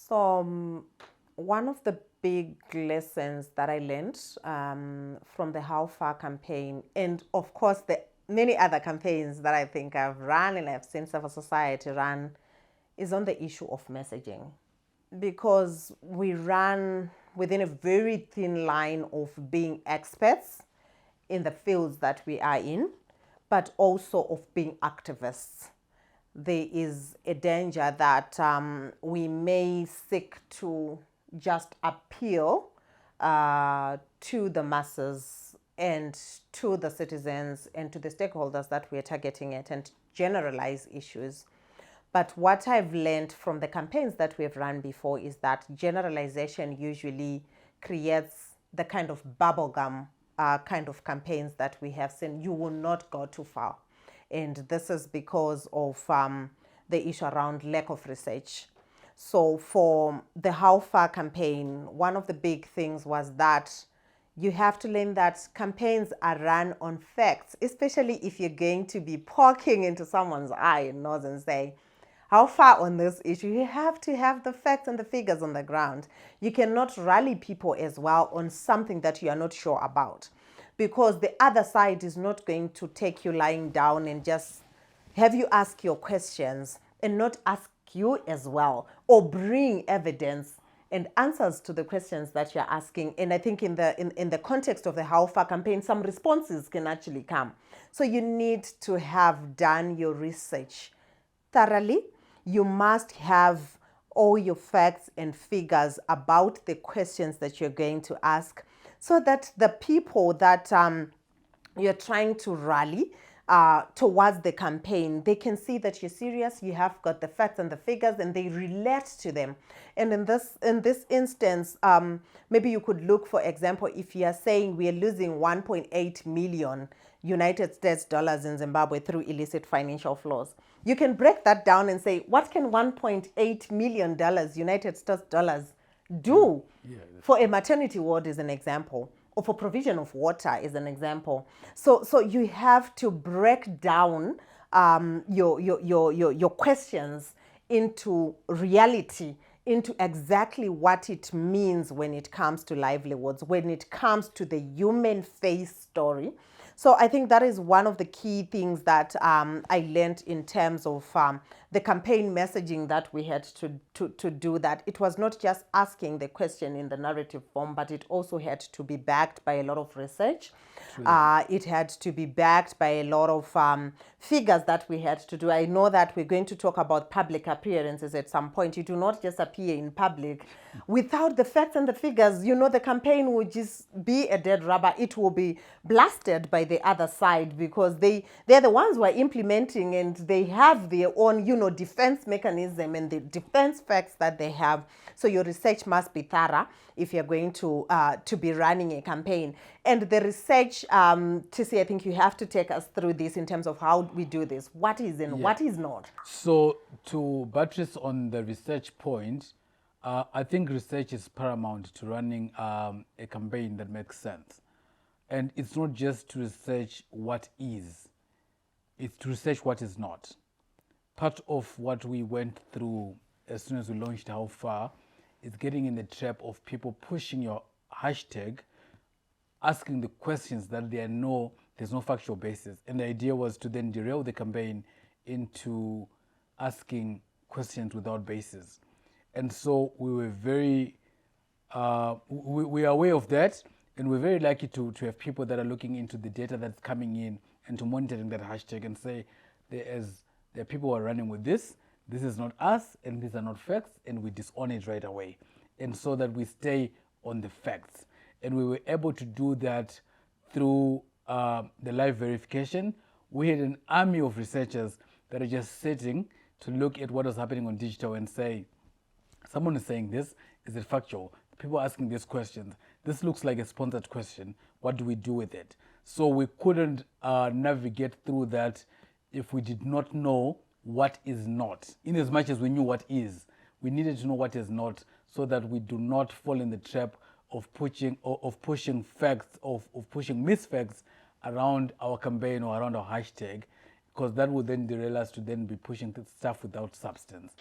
So, one of the big lessons that I learned from the How Far campaign, and of course the many other campaigns that I think I've run and I've seen civil society run, is on the issue of messaging. Because we run within a very thin line of being experts in the fields that we are in, but also of being activists. There is a danger that we may seek to just appeal to the masses and to the citizens and to the stakeholders that we're targeting at and generalize issues. But what I've learned from the campaigns that we've run before is that generalization usually creates the kind of bubblegum kind of campaigns that we have seen. You will not go too far. And this is because of the issue around lack of research. So for the How Far campaign, one of the big things was that you have to learn that campaigns are run on facts, especially if you're going to be poking into someone's eye and nose and say, how far on this issue? You have to have the facts and the figures on the ground. You cannot rally people as well on something that you are not sure about, because the other side is not going to take you lying down and just have you ask your questions and not ask you as well, or bring evidence and answers to the questions that you're asking. And I think in the context of the How Far campaign, some responses can actually come. So you need to have done your research thoroughly. You must have all your facts and figures about the questions that you're going to ask, so that the people that you're trying to rally towards the campaign, they can see that you're serious, you have got the facts and the figures, and they relate to them. And in this instance, maybe you could look, for example, if you are saying we are losing 1.8 million United States dollars in Zimbabwe through illicit financial flows. You can break that down and say, what can 1.8 million dollars, United States dollars, do for a maternity ward, as an example, or for provision of water, as an example. So you have to break down your questions into reality, into exactly what it means when it comes to livelihoods, when it comes to the human face story. So I think that is one of the key things that I learned in terms of the campaign messaging that we had to do, that it was not just asking the question in the narrative form, but it also had to be backed by a lot of research. It had to be backed by a lot of figures that we had to do. I know that we're going to talk about public appearances at some point. You do not just appear in public without the facts and the figures. You know, the campaign will just be a dead rubber. It will be blasted by the other side, because they're the ones who are implementing, and they have their own, defense mechanism and the defense facts that they have. So your research must be thorough if you're going to be running a campaign. And the research, Tisi, I think you have to take us through this in terms of how we do this. What is and what is not? So to buttress on the research point, I think research is paramount to running a campaign that makes sense. And it's not just to research what is, it's to research what is not. Part of what we went through as soon as we launched How Far is getting in the trap of people pushing your hashtag, asking the questions that there's no factual basis. And the idea was to then derail the campaign into asking questions without basis. And so we were very, we are aware of that. And we're very lucky to have people that are looking into the data that's coming in and to monitoring that hashtag and say, there are people who are running with this is not us, and these are not facts, and we disown it right away. And so that we stay on the facts. And we were able to do that through the live verification. We had an army of researchers that are just sitting to look at what was happening on digital and say, someone is saying this, is it factual? People are asking these questions. This looks like a sponsored question. What do we do with it? So we couldn't navigate through that if we did not know what is not. In as much as we knew what is, we needed to know what is not, so that we do not fall in the trap of pushing facts, of pushing misfacts around our campaign or around our hashtag, because that would then derail us to then be pushing stuff without substance.